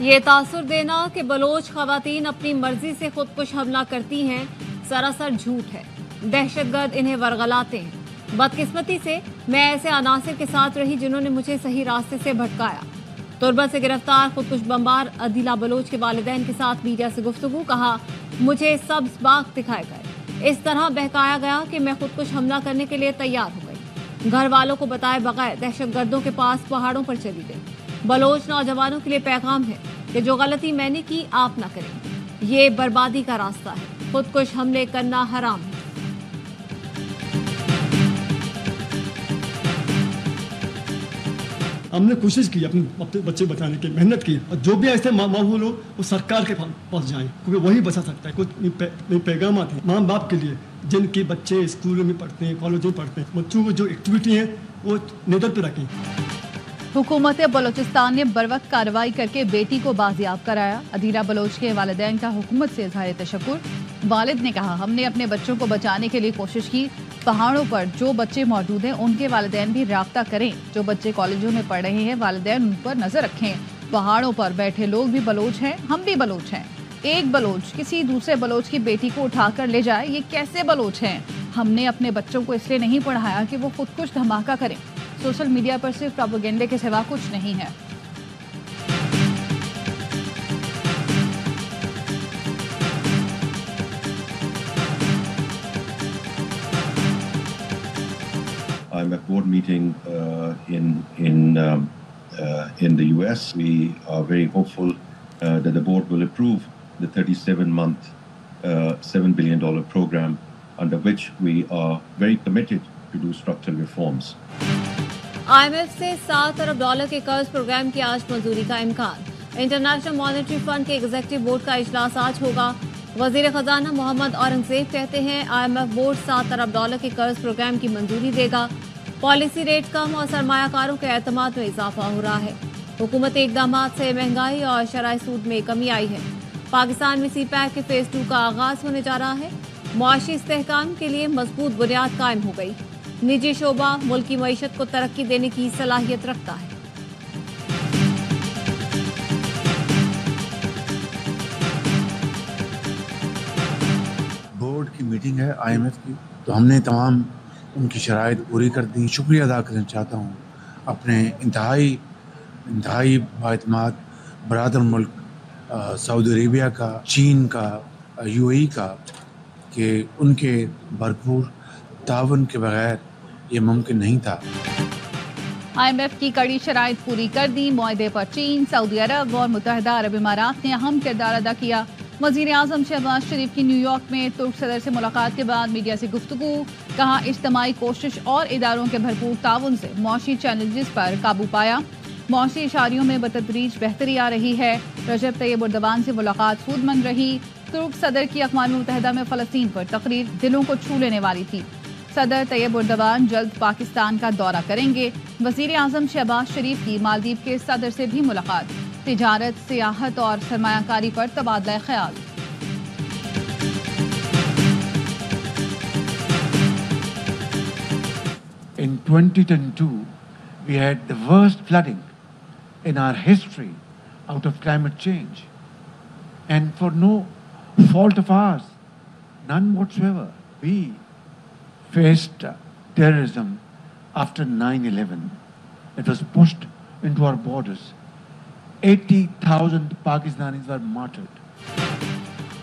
یہ تاثر دینا کہ بلوچ خواتین اپنی مرضی سے خودکش حملہ کرتی ہیں سراسر جھوٹ ہے۔ دہشت گرد انہیں ورغلاتے ہیں۔ بدقسمتی سے میں ایسے عناصر کے ساتھ رہی جنہوں نے مجھے صحیح راستے سے بھٹکایا۔ تربت سے گرفتار خودکش بمبار عدیلہ بلوچ کے والدین کے ساتھ میڈیا سے گفتگو، کہا مجھے سبز باغ دکھائے گئے، اس طرح بہکایا گیا کہ میں خودکش حملہ کرنے کے لیے تیار ہو گئی۔ گھر والوں کو بتائے بغیر دہشت گردوں کے پاس پہاڑوں پر چلی گئی۔ بلوچ نوجوانوں کے لیے پیغام ہے کہ جو غلطی میں نے کی آپ نہ کریں، یہ بربادی کا راستہ ہے، خودکش حملے کرنا حرام ہے۔ ہم نے کوشش کی اپنے بچے بچانے کی، محنت کی، اور جو بھی ایسے ماحول ہو وہ سرکار کے پاس جائیں کیونکہ وہی بچا سکتا ہے۔ کچھ پیغامات ہیں ماں باپ کے لیے جن کے بچے اسکولوں میں پڑھتے ہیں، کالجوں میں پڑھتے ہیں، بچوں کو جو ایکٹیویٹی ہیں وہ نظر پہ رکھیں۔ حکومت بلوچستان نے بروقت کارروائی کر کے بیٹی کو بازیاب کرایا۔ عدیلہ بلوچ کے والدین کا حکومت سے اظہار تشکر۔ والد نے کہا ہم نے اپنے بچوں کو بچانے کے لیے کوشش کی، پہاڑوں پر جو بچے موجود ہیں ان کے والدین بھی رابطہ کریں، جو بچے کالجوں میں پڑھ رہے ہیں والدین ان پر نظر رکھیں۔ پہاڑوں پر بیٹھے لوگ بھی بلوچ ہیں، ہم بھی بلوچ ہیں۔ ایک بلوچ کسی دوسرے بلوچ کی بیٹی کو اٹھا کر لے جائے، یہ کیسے بلوچ ہیں؟ ہم نے اپنے بچوں کو اس لیے نہیں پڑھایا کہ وہ خودکش دھماکہ کریں۔ سوشل میڈیا پر صرف پروپیگنڈے کے سوا کچھ نہیں ہے۔ IMF board meeting in the US. We are very hopeful that the board will approve the 37-month $7 billion program under which we are very committed to do structural reforms. IMF سے $7 ارب کے قرض programme کی آج منظوری کا امکان۔ International monetary fund کے executive board کا اجلاس آج ہوگا۔ وزیر خزانہ محمد اورنگزیب کہتے ہیں IMF بورڈ $7 ارب کے قرض پروگرام کی منظوری دے گا۔ پالیسی ریٹ کم اور سرمایہ کاروں کے اعتماد میں اضافہ ہو رہا ہے۔ حکومتی اقدامات سے مہنگائی اور شرح سود میں کمی آئی ہے۔ پاکستان میں سی پیک کے فیز 2 کا آغاز ہونے جا رہا ہے۔ معاشی استحکام کے لیے مضبوط بنیاد قائم ہو گئی۔ نجی شعبہ ملکی معیشت کو ترقی دینے کی صلاحیت رکھتا ہے۔ بورڈ کی میٹنگ ہے IMF کی، تو ہم نے تمام ان کی شرائط پوری کر دی۔ شکریہ ادا کرنا چاہتا ہوں اپنے انتہائی بااعتماد برادر ملک سعودی عربیہ کا، چین کا، UAE کا، کہ ان کے بھرپور تعاون کے بغیر یہ ممکن نہیں تھا۔ IMF کی کڑی شرائط پوری کر دی۔ معاہدے پر چین، سعودی عرب اور متحدہ عرب امارات نے اہم کردار ادا کیا۔ وزیر اعظم شہباز شریف کی نیو یارک میں ترک صدر سے ملاقات کے بعد میڈیا سے گفتگو، کہا اجتماعی کوشش اور اداروں کے بھرپور تعاون سے معاشی چیلنجز پر قابو پایا۔ معاشی اشاریوں میں بتدریج بہتری آ رہی ہے۔ رجب طیب اردوان سے ملاقات سود مند رہی۔ ترک صدر کی اقوام متحدہ میں فلسطین پر تقریر دلوں کو چھو لینے والی تھی۔ صدر طیب اردوان جلد پاکستان کا دورہ کریں گے۔ وزیر اعظم شہباز شریف کی مالدیپ کے صدر سے بھی ملاقات، تجارت، سیاحت اور سرمایہ کاری پر تبادلہ خیال۔ In 2022, we had the worst flooding in our history out of climate change. And for no fault of ours, none whatsoever, we faced terrorism after 9/11. It was pushed into our borders. 80,000 Pakistanis were martyred.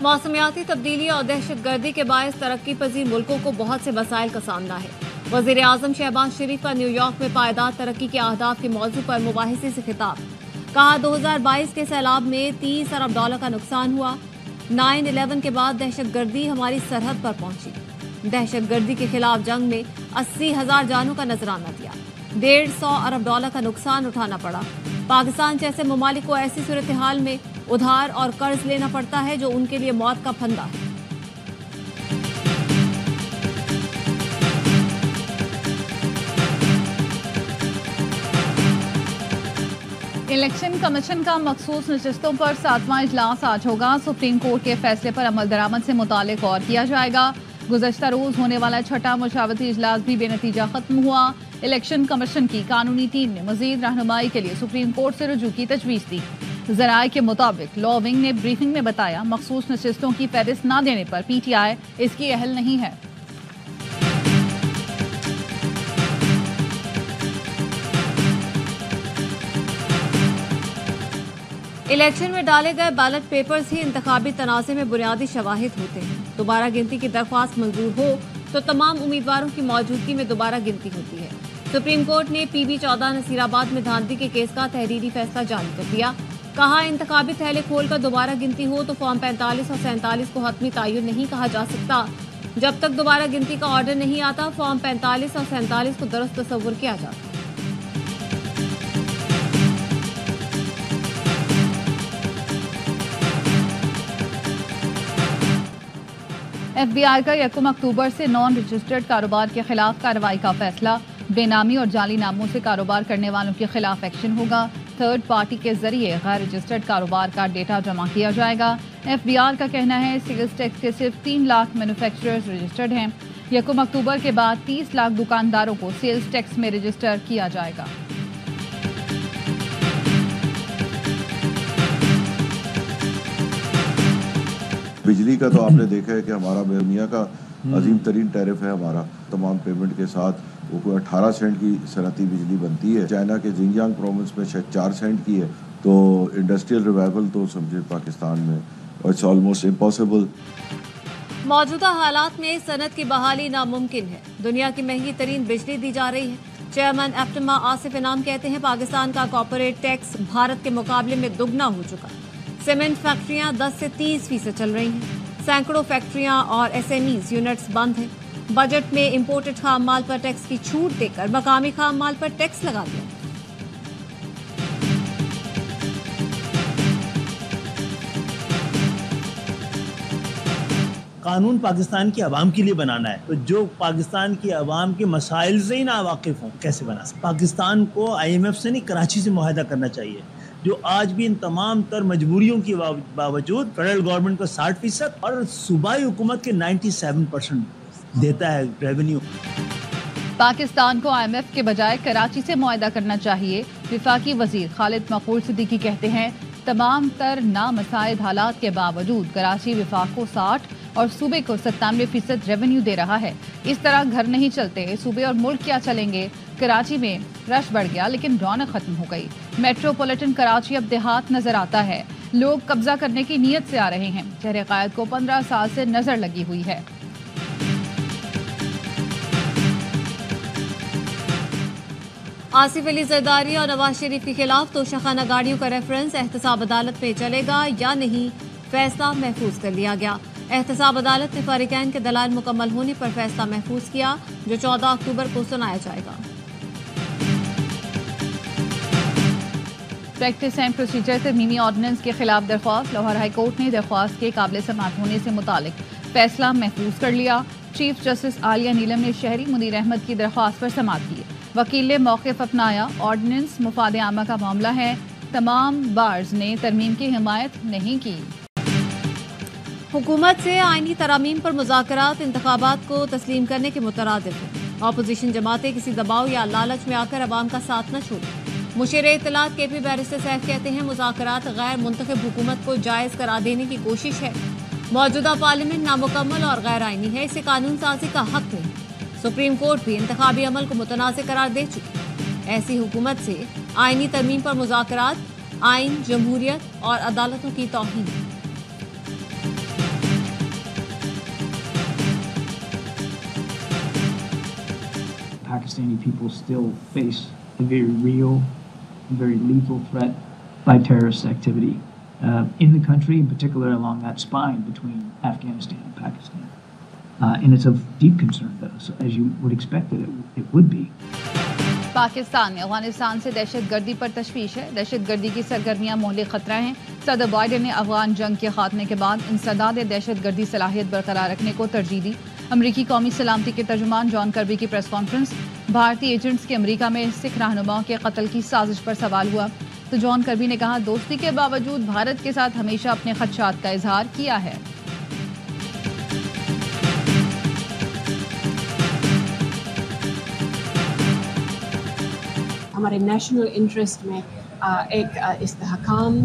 موسمیاتی تبدیلی اور دہشت گردی کے باعث ترقی پذیر ملکوں کو بہت سے مسائل کا سامنا ہے۔ وزیر اعظم شہباز شریف کا نیو یارک میں پائیدار ترقی کے اہداف کے موضوع پر مباحثے سے خطاب، کہا 2022 کے سیلاب میں $30 ارب کا نقصان ہوا۔ 9/11 کے بعد دہشت گردی ہماری سرحد پر پہنچی۔ دہشت گردی کے خلاف جنگ میں 80,000 جانوں کا نذرانہ دیا۔ $150 ارب کا نقصان اٹھانا پڑا۔ پاکستان جیسے ممالک کو ایسی صورتحال میں ادھار اور قرض لینا پڑتا ہے جو ان کے لیے موت کا پھندا ہے۔ الیکشن کمیشن کا مخصوص نشستوں پر 7واں اجلاس آج ہوگا۔ سپریم کورٹ کے فیصلے پر عمل درآمد سے متعلق غور کیا جائے گا۔ گزشتہ روز ہونے والا چھٹا مشاورتی اجلاس بھی بے نتیجہ ختم ہوا۔ الیکشن کمیشن کی قانونی ٹیم نے مزید رہنمائی کے لیے سپریم کورٹ سے رجوع کی تجویز دی۔ ذرائع کے مطابق لا ونگ نے بریفنگ میں بتایا مخصوص نشستوں کی فہرست نہ دینے پر پی ٹی آئی اس کی اہل نہیں ہے۔ الیکشن میں ڈالے گئے بیلٹ پیپرز ہی انتخابی تنازع میں بنیادی شواہد ہوتے ہیں۔ دوبارہ گنتی کی درخواست منظور ہو تو تمام امیدواروں کی موجودگی میں دوبارہ گنتی ہوتی ہے۔ سپریم کورٹ نے پی بی 14 نصیر آباد میں دھاندلی کے کیس کا تحریری فیصلہ جاری کر دیا۔ کہا انتخابی تھیلے کھول کر دوبارہ گنتی ہو تو فارم 45 اور 47 کو حتمی تعین نہیں کہا جا سکتا۔ جب تک دوبارہ گنتی کا آرڈر نہیں آتا فارم 45 اور 47 کو درست تصور کیا جاتا۔ ایف بی آئی کا 1 اکتوبر سے نان رجسٹرڈ کاروبار کے خلاف کارروائی کا فیصلہ، بے نامی اور جعلی ناموں سے کاروبار کرنے والوں کے خلاف ایکشن ہوگا۔ تھرڈ پارٹی کے ذریعے غیر رجسٹرڈ کاروبار کا ڈیٹا جمع کیا جائے گا۔ ایف بی آر کا کہنا ہے سیلز ٹیکس کے صرف 3 لاکھ مینوفیکچررز رجسٹرڈ ہیں۔ 1 اکتوبر کے بعد 30 لاکھ دکانداروں کو سیلز ٹیکس میں رجسٹر کیا جائے گا۔ بجلی کا تو آپ نے دیکھا ہے کہ ہمارا دنیا کا عظیم ترین ٹیرف ہے ہمارا، تمام پیمنٹ کے ساتھ وہ کوئی 18 سینٹ کی صنعتی بجلی بنتی ہے۔ چائنا کے زنجیانگ پروونس میں شاید 4 سینٹ کی ہے، تو انڈسٹریل ریوائول تو سمجھے پاکستان میں اٹس آلموسٹ امپاسبل۔ موجودہ حالات میں صنعت کی بحالی ناممکن ہے۔ دنیا کی مہنگی ترین بجلی دی جا رہی ہے۔ چیئرمین ایپٹما آصف انعام کہتے ہیں پاکستان کا کارپوریٹ ٹیکس بھارت کے مقابلے میں دگنا ہو چکا۔ سیمنٹ فیکٹریاں 10 سے 30% چل رہی ہیں۔ سینکڑوں فیکٹریاں اور ایس ایم ایز یونٹس بند ہیں۔ بجٹ میں امپورٹڈ خام مال پر ٹیکس کی چھوٹ دے کر مقامی خام مال پر ٹیکس لگا دیا۔ قانون پاکستان کی عوام کے لیے بنانا ہے، تو جو پاکستان کی عوام کے مسائل سے ہی نہ واقف ہوں کیسے بنا سکتے؟ پاکستان کو آئی ایم ایف سے نہیں کراچی سے معاہدہ کرنا چاہیے، جو آج بھی ان تمام تر مجبوریوں کے باوجود فیڈرل گورنمنٹ کو 60% اور صوبائی حکومت کے 97% دیتا ہے ریونیو۔ پاکستان کو آئی ایم ایف کے بجائے کراچی سے معاہدہ کرنا چاہیے۔ وفاقی وزیر خالد مقبول صدیقی کہتے ہیں تمام تر نامساعد حالات کے باوجود کراچی وفاق کو 60 اور صوبے کو 97% ریونیو دے رہا ہے۔ اس طرح گھر نہیں چلتے، صوبے اور ملک کیا چلیں گے؟ کراچی میں رش بڑھ گیا لیکن رونق ختم ہو گئی۔ میٹروپولیٹن کراچی اب دیہات نظر آتا ہے۔ لوگ قبضہ کرنے کی نیت سے آ رہے ہیں۔ شہر قائد کو 15 سال سے نظر لگی ہوئی ہے۔ آصف علی زرداری اور نواز شریف کے خلاف توشہ گاڑیوں کا ریفرنس احتساب عدالت میں چلے گا یا نہیں، فیصلہ محفوظ کر لیا گیا۔ احتساب عدالت نے فریقین کے دلائل مکمل ہونے پر فیصلہ محفوظ کیا، جو 14 اکتوبر کو سنایا جائے گا۔ پریکٹس اینڈ پروسیجر ترمیمی آرڈیننس کے خلاف درخواست، لاہور ہائی کورٹ نے درخواست کے قابل سماعت ہونے سے متعلق فیصلہ محفوظ کر لیا۔ چیف جسٹس عالیہ نیلم نے شہری منیر احمد کی درخواست پر سماعت کی۔ وکیل نے موقف اپنایا، آرڈیننس مفاد عامہ کا معاملہ ہے، تمام بارز نے ترمیم کی حمایت نہیں کی۔ حکومت سے آئینی ترامیم پر مذاکرات انتخابات کو تسلیم کرنے کے مترادف ہیں۔ اپوزیشن جماعتیں کسی دباؤ یا لالچ میں آ کر عوام کا ساتھ نہ چھوڑیں۔ مشیر اطلاعات کے پی بیرسٹر سیف کہتے ہیں مذاکرات غیر منتخب حکومت کو جائز قرار دینے کی کوشش ہے۔ موجودہ پارلیمنٹ نامکمل اور غیر آئینی ہے، اسے قانون سازی کا حق نہیں۔ سپریم کورٹ بھی انتخابی عمل کو متنازع قرار دے چکی ہے۔ ایسی حکومت سے آئینی ترمیم پر مذاکرات آئین، جمہوریت اور عدالتوں کی توہین ہے۔ Pakistani people still face a very real, very lethal threat by terrorist activity in the country, in particular along that spine between Afghanistan and Pakistan. And it's of deep concern, though, so as you would expect that it would be. Pakistan میں افغانستان سے دہشت گردی پر تشویش ہے۔ دہشت گردی کی سرگرمیاں مہلک خطرہ ہیں۔ صدر بائیڈن نے افغان جنگ کے خاتمے کے بعد انسداد دہشت گردی صلاحیت برقرار رکھنے کو ترجیح دی۔ امریکی قومی سلامتی کے ترجمان جان کربی کی پریس کانفرنس۔ بھارتی ایجنٹس کے امریکہ میں سکھ رہنماؤں کے قتل کی سازش پر سوال ہوا تو جان کربی نے کہا دوستی کے باوجود بھارت کے ساتھ ہمیشہ اپنے خدشات کا اظہار کیا ہے۔ ہمارے نیشنل انٹرسٹ میں ایک استحکام